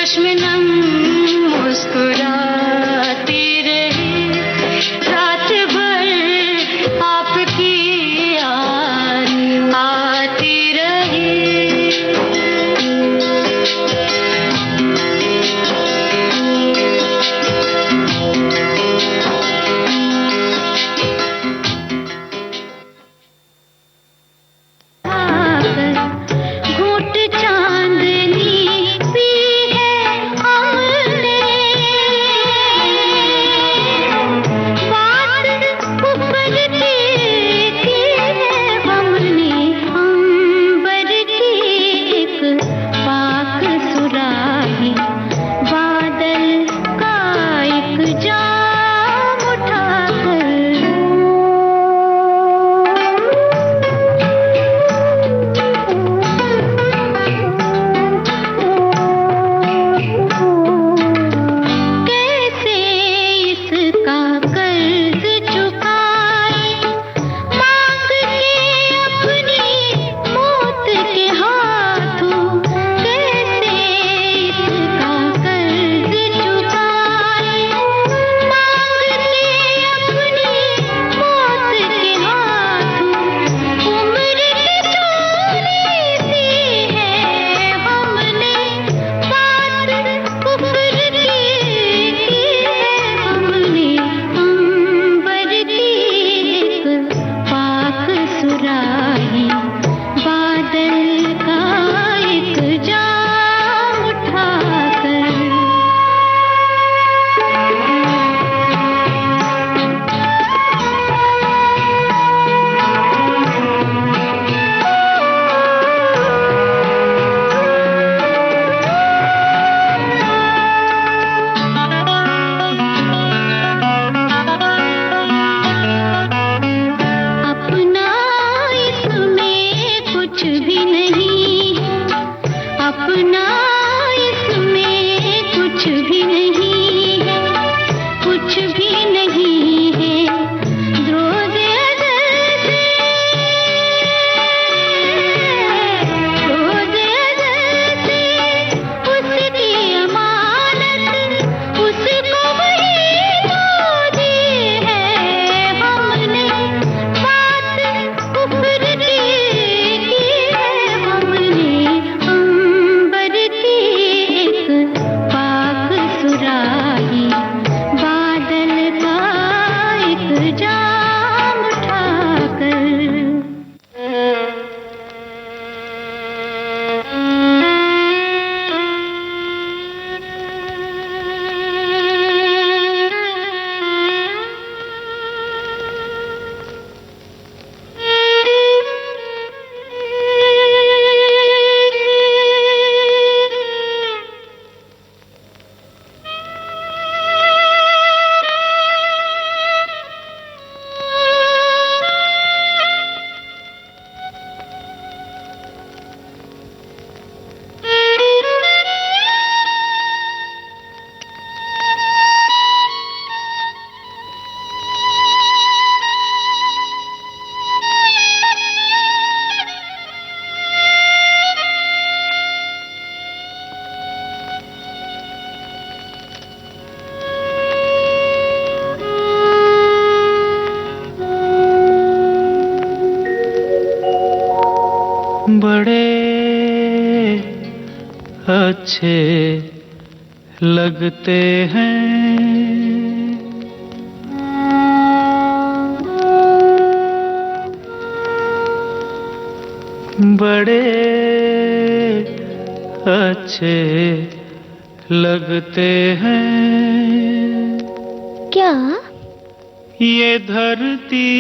चश्म नम मुस्कुराती रही रात भर आपकी याद आती रही। बड़े अच्छे लगते हैं बड़े अच्छे लगते हैं। क्या? ये धरती,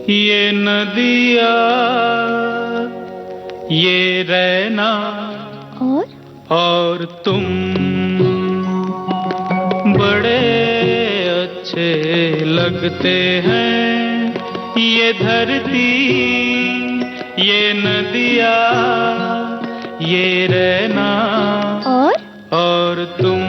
ये नदियाँ, ये रैना और तुम बड़े अच्छे लगते हैं। ये धरती, ये नदियाँ, ये रैना और तुम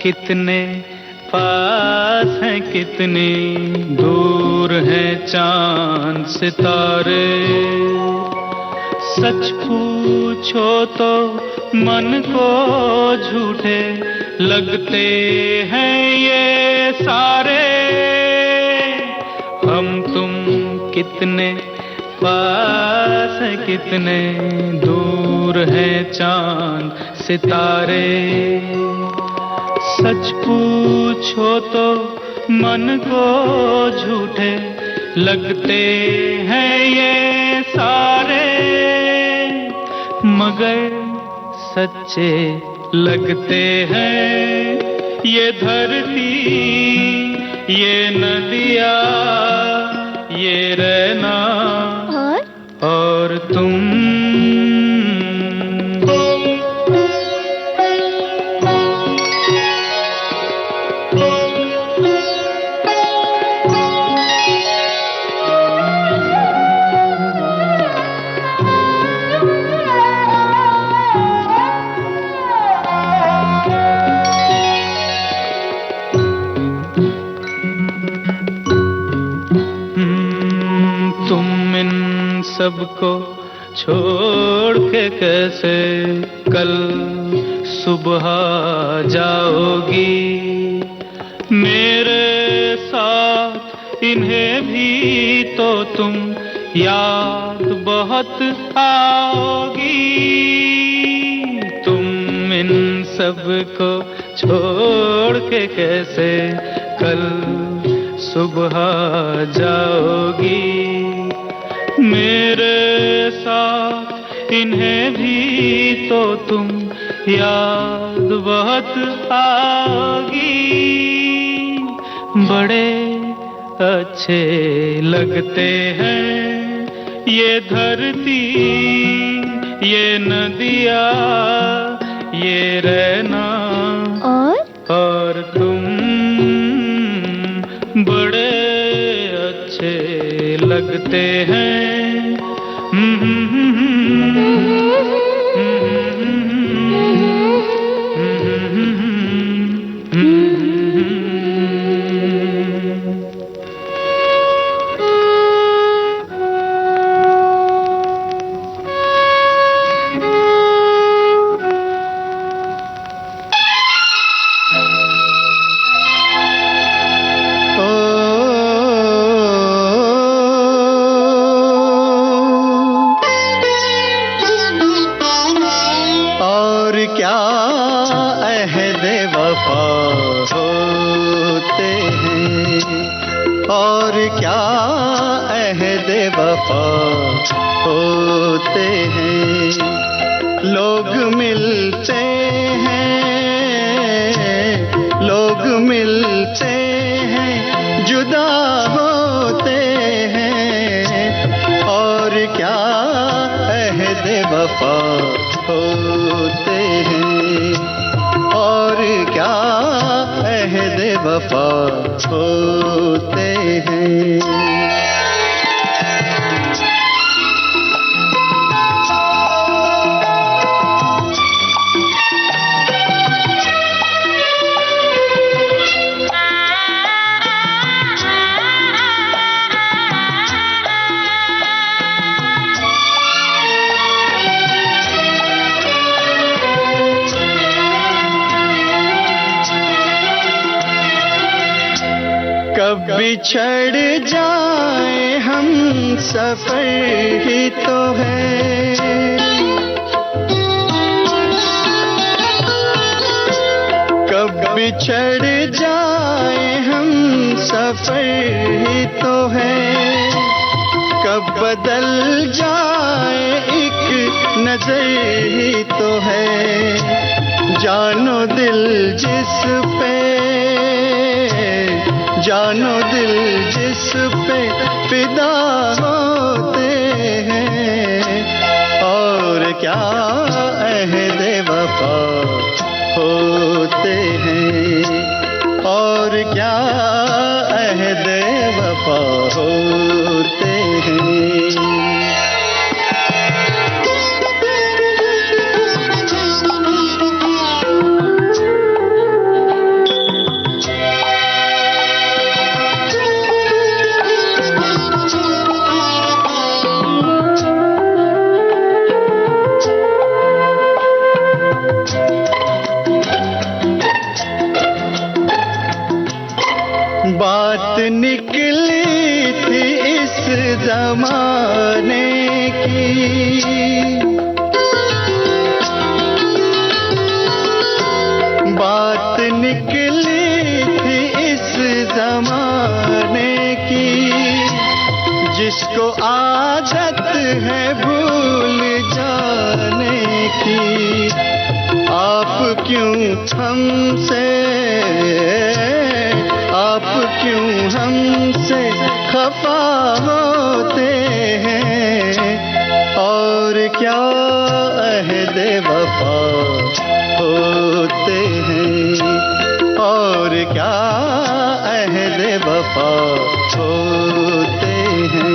कितने पास हैं कितने दूर हैं चांद सितारे। सच पूछो तो मन को झूठे लगते हैं ये सारे। हम तुम कितने पास हैं कितने दूर हैं चांद सितारे। सच पूछो तो मन को झूठे लगते हैं ये सारे, मगर सच्चे लगते हैं ये धरती, ये नदियाँ, ये रहना और तुम। सबको छोड़ के कैसे कल सुबह जाओगी। मेरे साथ इन्हें भी तो तुम याद बहुत आओगी। तुम इन सबको छोड़ के कैसे कल सुबह जाओगी। मेरे साथ इन्हें भी तो तुम याद बहुत आओगी। बड़े अच्छे लगते हैं ये धरती, ये नदियाँ, ये रहना और तुम। बड़े अच्छे लगते हैं। क्या अहदे वफा होते हैं, और क्या अहदे वफा होते हैं। लोग मिलते हैं, लोग मिलते हैं, जुदा होते हैं, और क्या अहदे वफा होते हैं, और क्या अहदे वफा होते हैं। कब बिछड़ जाए हम सफर ही तो है, कब बिछड़ जाए हम सफर ही तो है, कब बदल जाए एक नजर ही तो है। जानो दिल जिस पे, जानो दिल जिस पे फिदा होते हैं, और क्या अहदे वफा होते हैं, और क्या अहदे वफा होते हैं। बात निकली थी इस जमाने की, बात निकली थी इस जमाने की, जिसको आदत है भूल जाने की। आप क्यों हमसे, आप क्यों हमसे खफा होते हैं, और क्या अहद वफा होते हैं, और क्या अहद वफा होते हैं।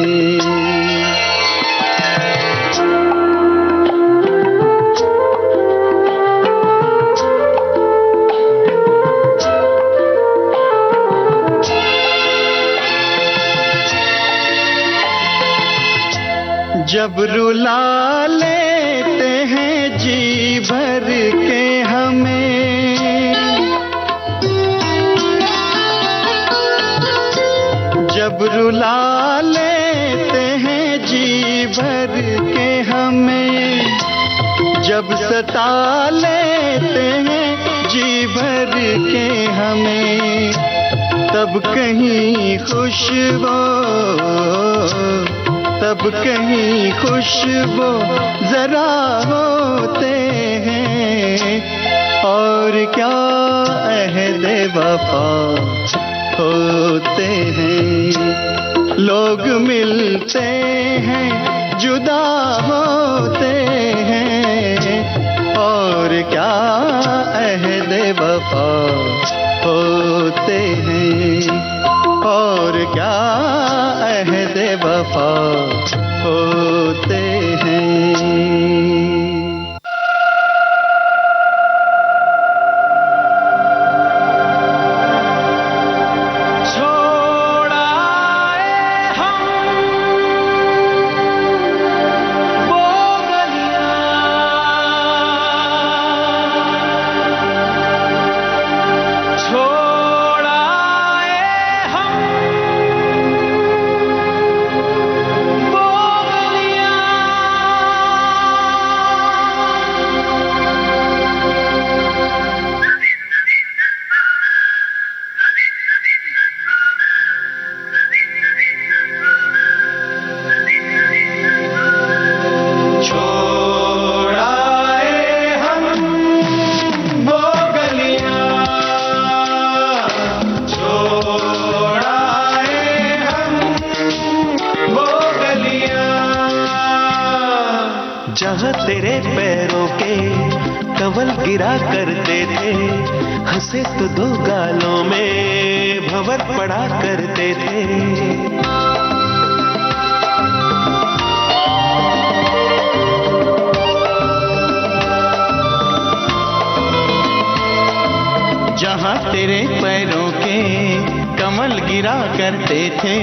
जब रुला लेते हैं जी भर के हमें, जब रुला लेते हैं जी भर के हमें, जब सता लेते हैं जी भर के हमें, तब कहीं खुशबू, तब कहीं खुशबू जरा होते हैं, और क्या अहद वफा होते हैं। लोग मिलते हैं जुदा होते हैं, और क्या अहद वफा होते हैं, और क्या अहद वफा होते हैं। जहाँ तेरे पैरों के कंवल गिरा करते थे, हंसे तो दो गालों में भंवर पड़ा करते थे। जहाँ तेरे पैरों के कमल गिरा करते थे,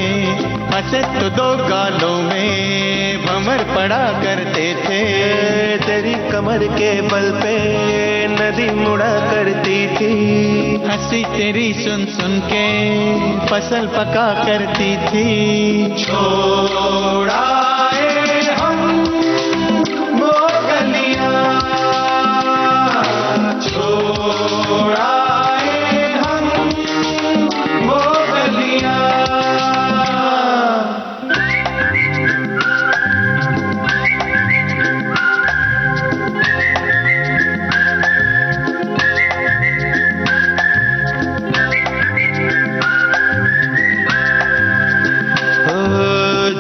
हंसे तो दो गालों में भंवर पड़ा करते थे। तेरी कमर के बल पे नदी मुड़ा करती थी, हंसी तेरी सुन सुन के फसल पका करती थी। छोड़ाए हम वो गलियां, छोड़ा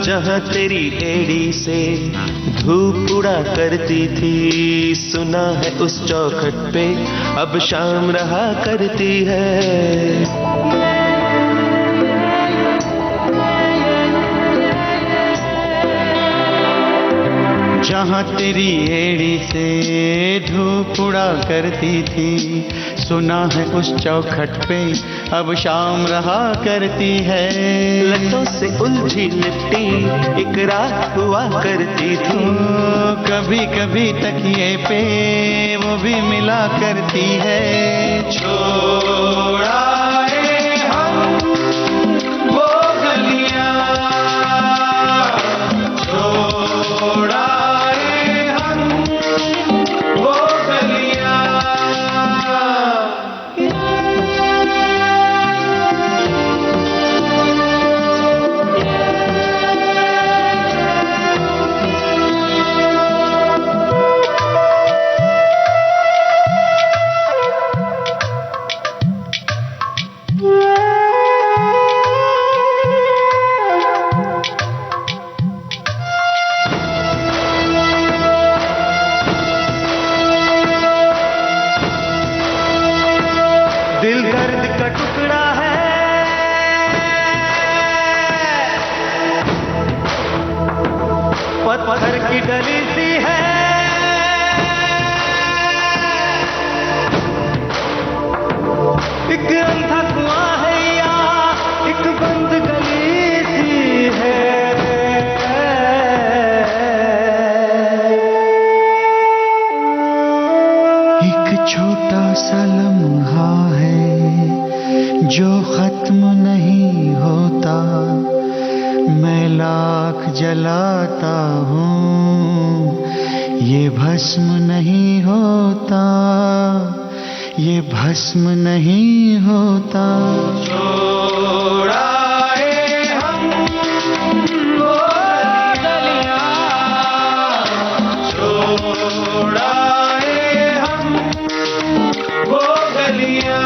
जहाँ तेरी एड़ी से धूप उड़ा करती थी, सुना है उस चौखट पे अब शाम रहा करती है। जहाँ तेरी एड़ी से धूप उड़ा करती थी, सुना है उस चौखट पे अब शाम रहा करती है। लतों से उलझी लिपटी एक रात हुआ करती थी, कभी कभी तकिए पे वो भी मिला करती है। छोड़ाए हम खत्म नहीं होता, मैं लाख जलाता हूँ, ये भस्म नहीं होता, ये भस्म नहीं होता। छोड़ाए हम वो गलियां, छोड़ाए हम वो गलियां।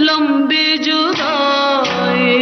लंबी जुदाई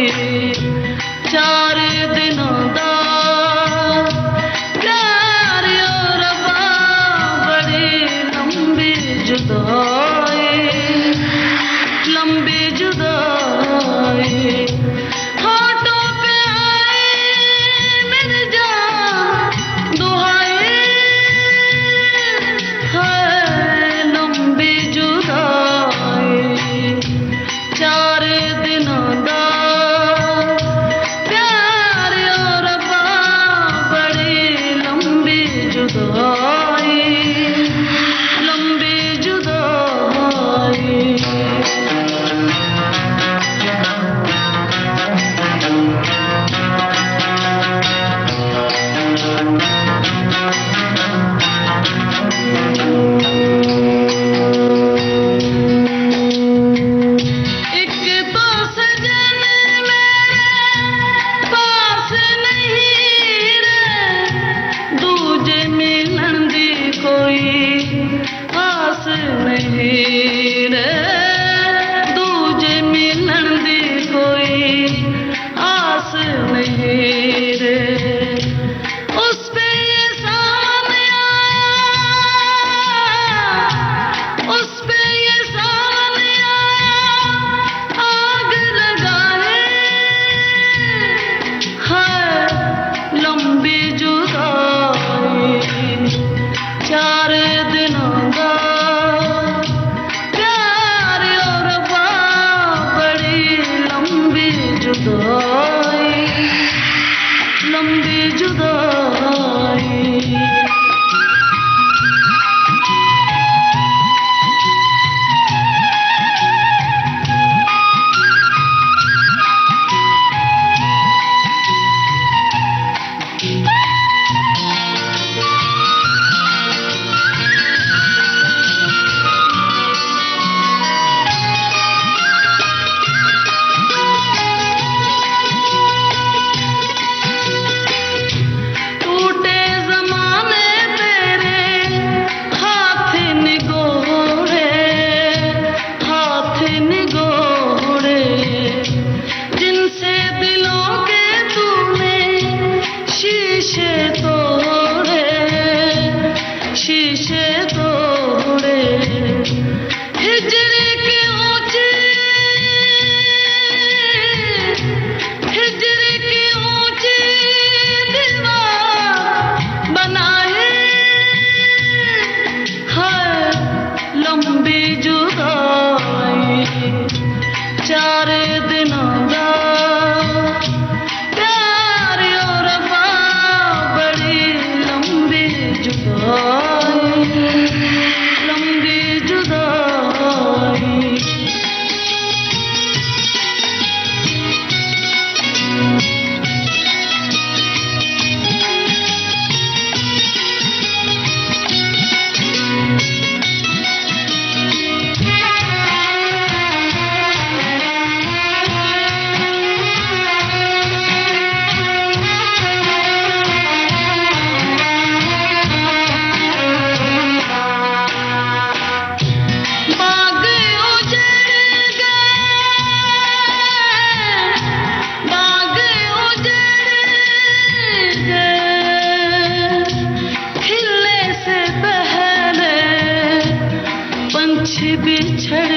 पंछी बिछड़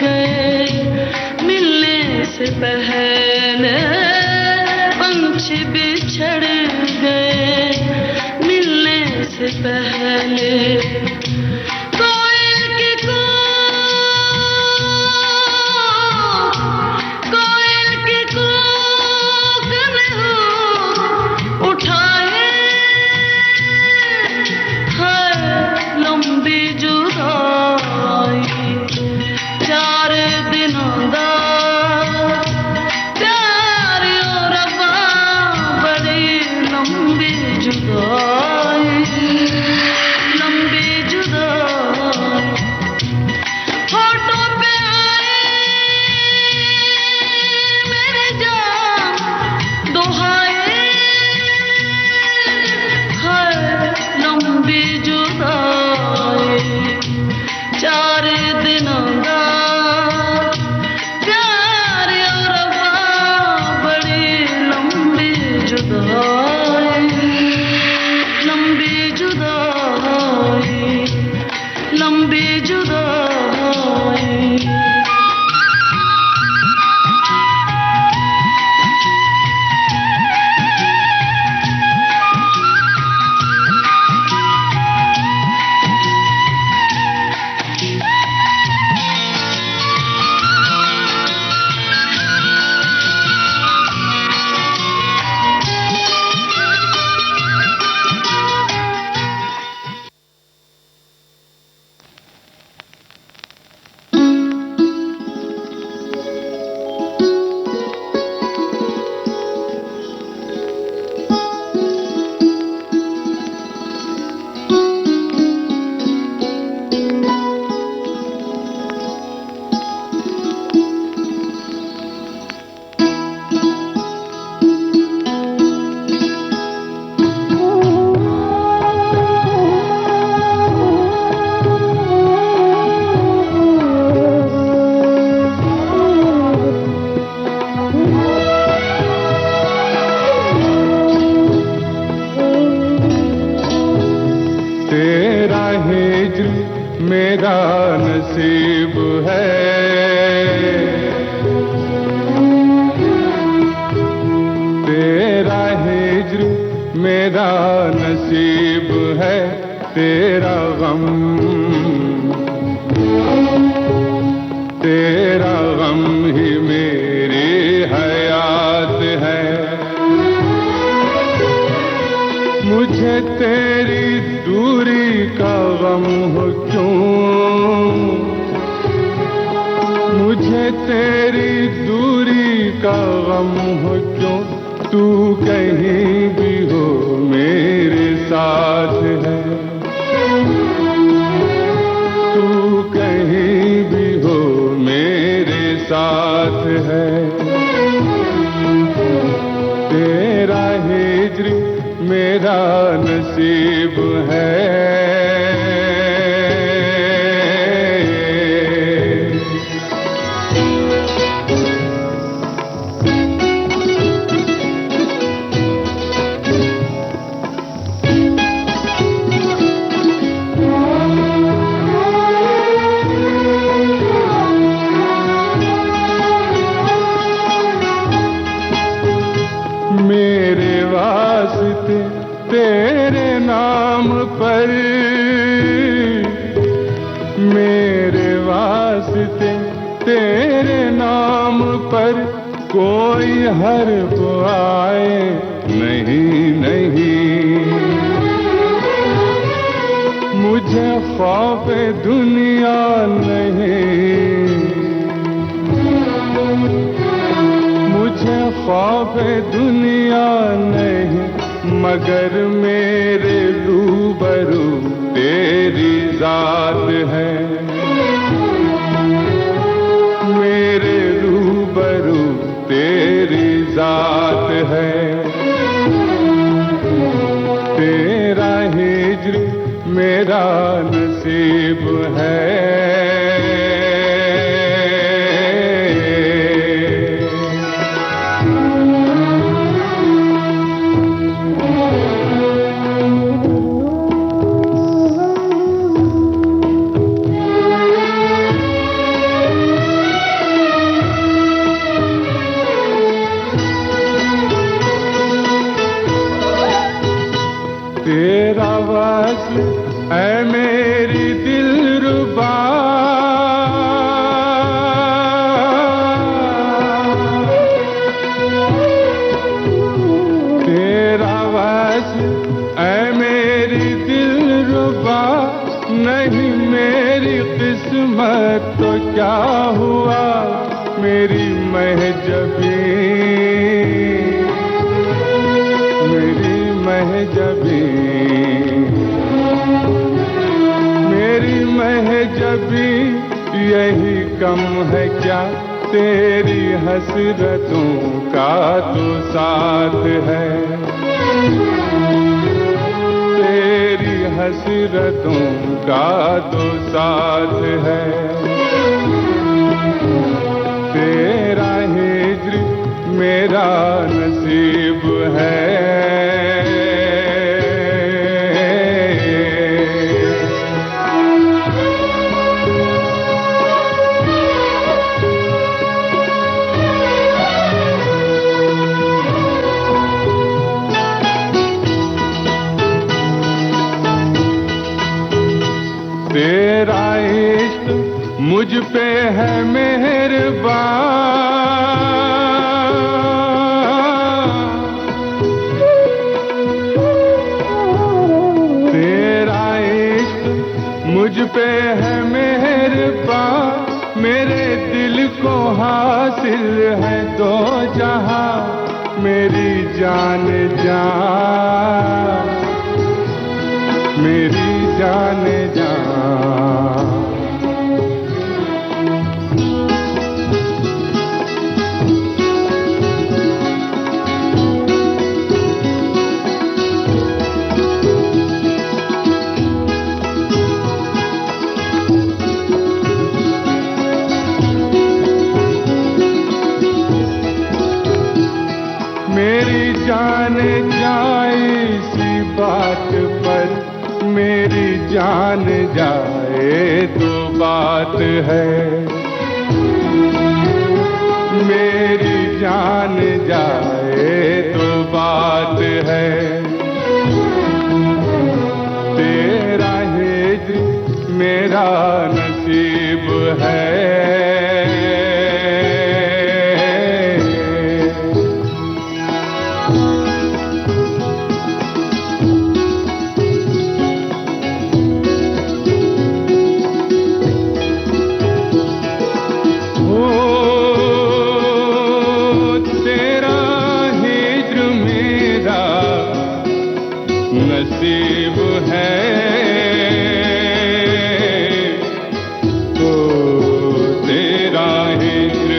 गए मिलने से पहले, पंछी बिछड़ गए मिलने से पहले। कोयल की कूक में हो उठाए है लंबी जुदाई। 4 दिनों दा प्यार और रब्बा बड़ी लंबी जुदाई, लंबी जुदाई। होठों पे आए मेरे जान दुहाए है लंबी जुदाई। 4 दिनों का प्यार और वफा बड़ी लंबी जुदाई, लंबी जुदाई, लंबी जुदाई। तेरा हिज्र मेरा नसीब है, तेरा हिज्र मेरा नसीब है। तेरा गम, तेरा गम ही मेरी हयात है। मुझे तेरी दूरी का गम हो क्यों, मुझे तेरी दूरी का गम हो क्यों। तू कहीं भी हो मेरे साथ है, तू कहीं भी हो मेरे साथ है। तेरा हिज्र मेरा नसीब है। मेरे वास्ते तेरे नाम पर, मेरे वास्ते तेरे नाम पर कोई हर्फ आए नहीं, नहीं। मुझे खौफ दुनिया नहीं, मुझे खौफ दुनिया नहीं, मगर मेरे रूबरू तेरी जात है। मेरे रूबरू तेरी जात है। तेरा हिज्र मेरा नसीब है। क्या हुआ मेरी महजबी, मेरी महजबी, मेरी महजबी, यही कम है क्या तेरी हसरतों का तो साथ है, तेरी हसरतों का तो साथ है। तेरा हिज्र मेरा नसीब है। तेरा इश्क मुझ पे है मेहरबान, तेरा इश्क मुझ पे है मेहरबान, मेरे दिल को हासिल है दो जहां, मेरी जान जान, मेरी जान जान। मेरी जान जाए इसी बात पर, मेरी जान जाए तो बात है, मेरी जान जाए तो बात है। तेरा हिज्र मेरा नसीब है। नसीब है तो तेरा हिज्र,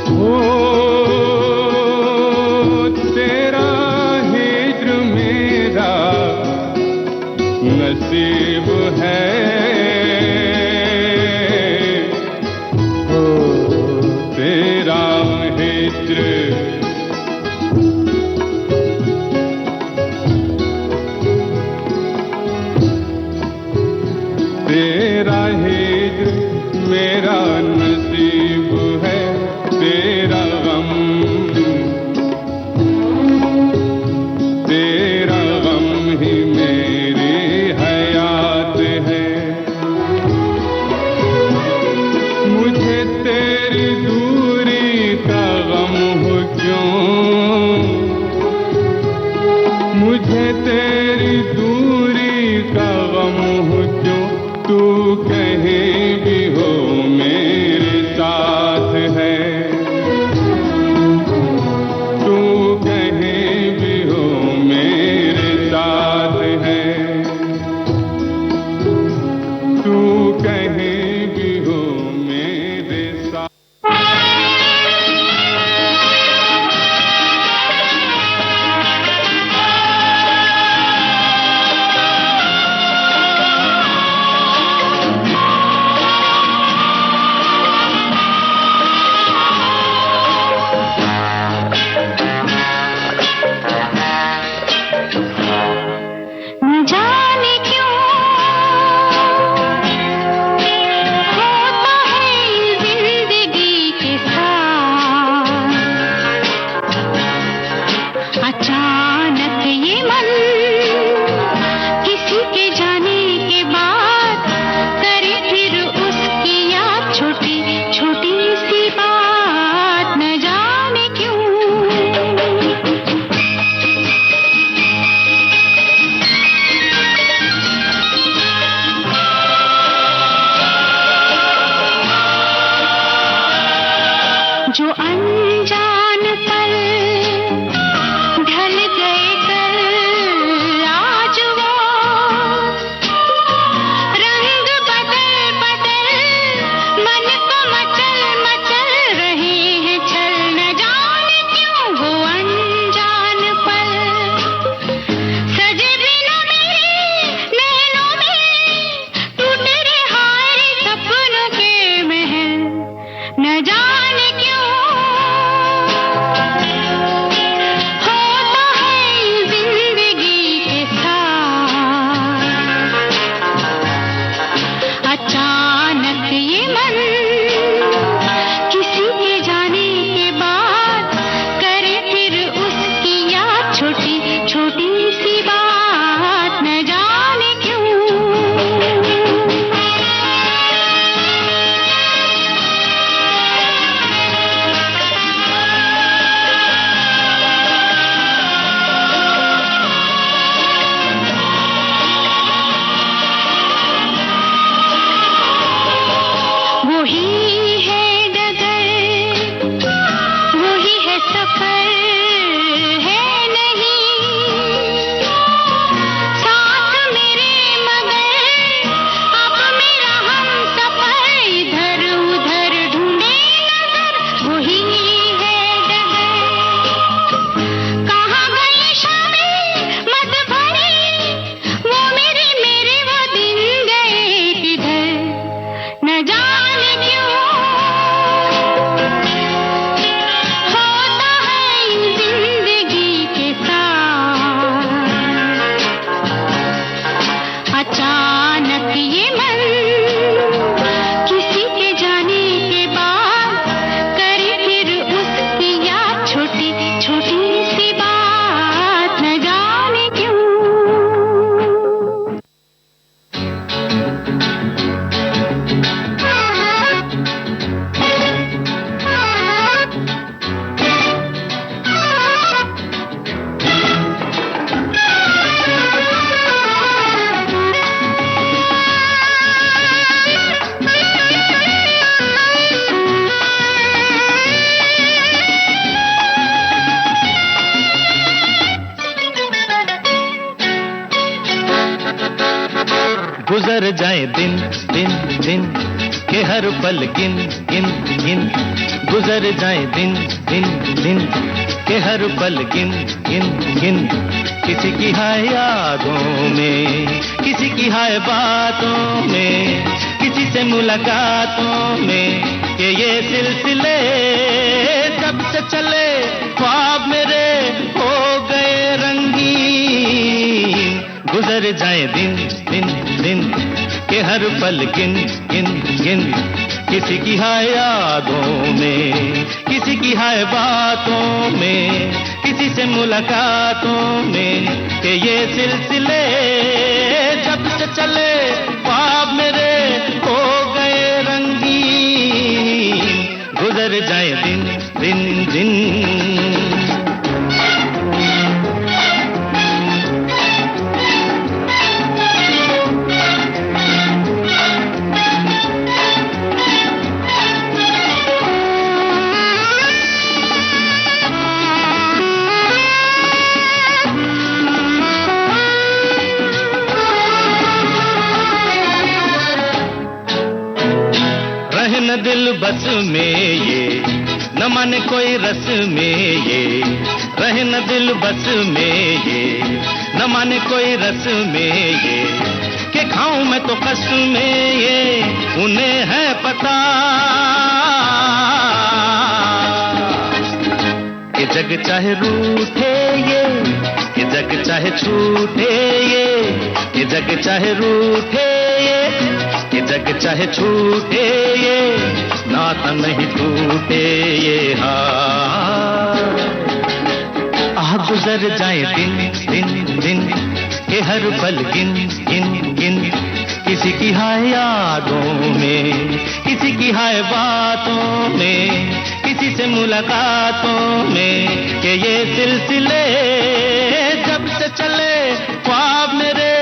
हो तेरा हिज्र मेरा नसीब है, हो तेरा हिज्र। तेरा हिज्र मेरा नसीब है, तेरा गम, तेरा गम ही मेरी हयात है। गुजर जाए दिन दिन दिन के हर पल गिन गिन गिन, गुजर जाए दिन दिन दिन के हर पल गिन गिन गिन। किसी की हाय यादों में, किसी की हाय बातों में, किसी से मुलाकातों में, कि ये सिलसिले जब से चले ख्वाब मेरे हो गए रंगीन। गुजर जाए दिन दिन दिन के हर पल गिन गिन गिन, किसी की हाय यादों में, किसी की हाय बातों में, किसी से मुलाकातों में, कि ये सिलसिले जब से चले ख्वाब मेरे हो गए रंगीन। गुजर जाए दिन दिन दिन। न दिल बस में ये, न माने कोई रस में ये, रहे न दिल बस में ये, न माने कोई रस में ये, कि खाऊं मैं तो कस में ये, उन्हें है पता कि जग चाहे रूठे ये, कि जग चाहे छूटे ये, कि जग चाहे रूठे ये, कि जग चाहे छूटे ये, नाता नहीं टूटे ये हाथ। गुजर जाए दिन दिन दिन के हर पल गिन गिन गिन, किसी की हाय यादों में, किसी की हाय बातों में, किसी से मुलाकातों में, कि ये सिलसिले जब से चले ख्वाब मेरे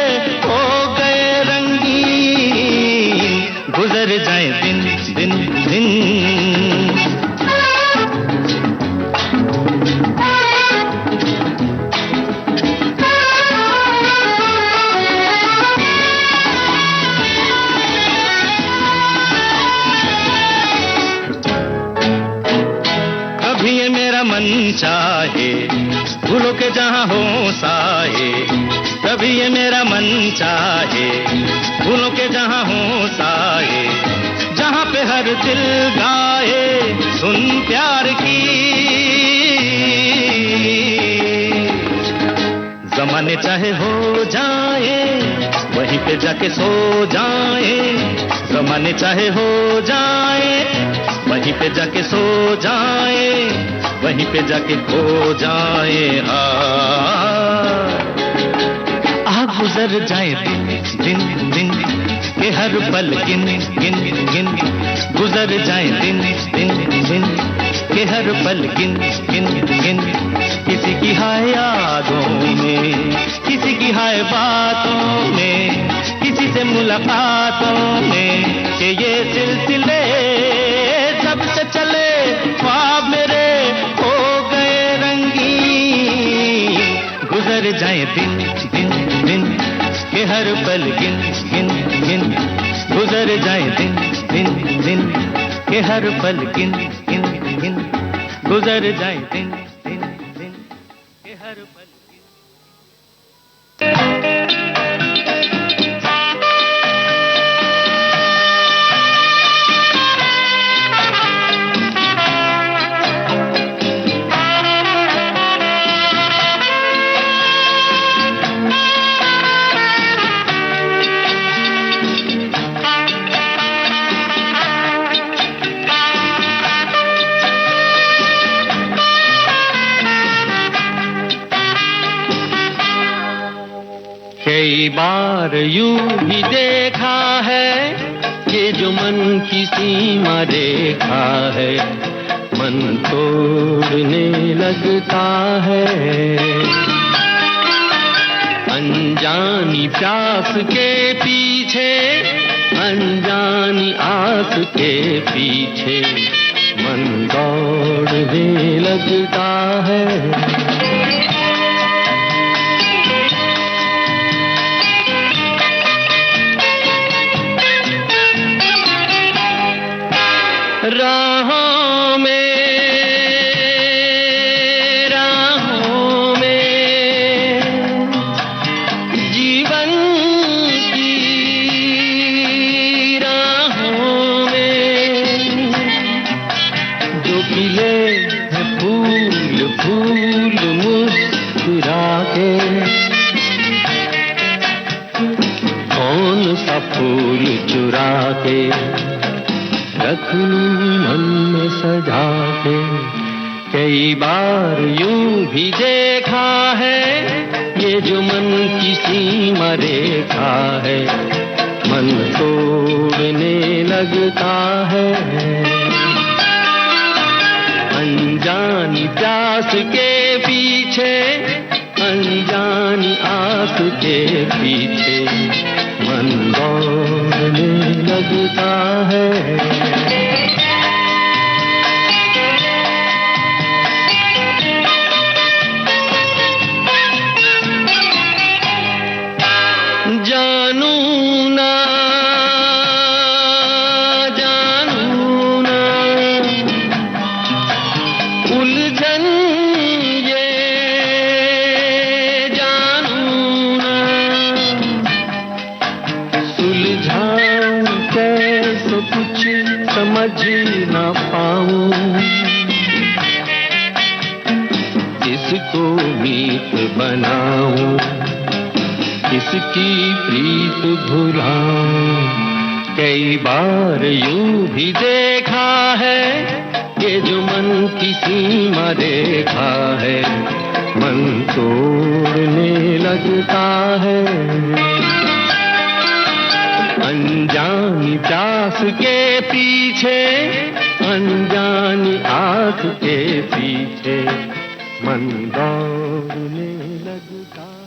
हो गए रंगीन। गुजर जाए दिन दिन दिन। कभी ये मेरा मन चाहे भूलो के जहां हो साए, कभी ये मेरा मन चाहे भूलो के जहां हो साए, जहां पे हर दिल गाए सुन प्यार की। जमाने चाहे हो जाए वहीं पे जाके सो जाए, जमाने चाहे हो जाए वहीं पे जाके सो जाए, वहीं पे जाके खो जाए। गुजर जाए दिन दिन दिन के हर पल गिन गिन गिन, गुजर जाए दिन दिन दिन के हर पल गिन गिन गिन, किसी की हाय यादों में, किसी की हाय बातों में, किसी से मुलाकातों में, कि ये सिलसिले जब से चले ख्वाब मेरे हो गए रंगीन। गुजर जाए दिन दिन दिन के हर पल गिन गिन गिन, गुजर जाए दिन दिन दिन के हर पल गिन गिन गिन, गुजर जाए दिन दिन दिन के हर पल गिन। कई बार यूं ही देखा है ये जो मन की सीमा रेखा है, मन तोड़ने लगता है। अनजानी प्यास के पीछे, अनजानी आस के पीछे, मन दौड़ने लगता है। कौन सा फूल चुरा के रख लूं मन में सजा के। कई बार यूं भी देखा है ये जो मन की सीमा रेखा है, मन तोड़ने लगता है। अनजानी प्यास के पीछे, अनजानी आस के पीछे मन दौड़ने लगता है। जानू ना जानू ना उलझन ये जानू ना सुलझाऊं कैसे कुछ समझ ना पाऊं। किसको मीत बनाऊं किसकी प्रीत भुलाऊं। कई बार यूं भी देखा है ये जो मन की सीमा रेखा है, मन तोड़ने लगता है। अनजानी प्यास के पीछे, अनजानी आँख के पीछे मन दौड़ने लगता है।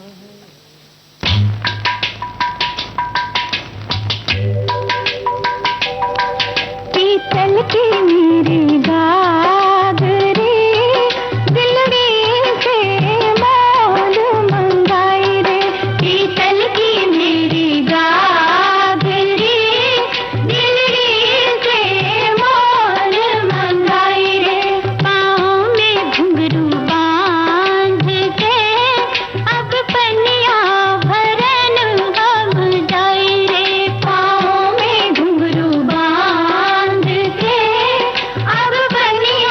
पीतल की मेरी गागरी दिलड़ी से मोल मंगाई रे। पीतल की मेरी गागरी दिलड़ी से मोल मंगाई रे। पाँव में घुंघरू बांध के अब पनिया भरन हम जाई रे। पाँव में घुंघरू बांध के अब पनिया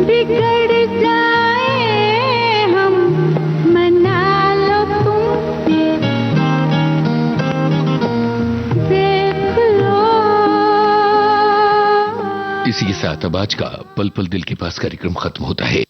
बिगड़ जाए हम, मना लो तुम, देख लो। इसी के साथ अब आज का पल पल दिल के पास कार्यक्रम खत्म होता है।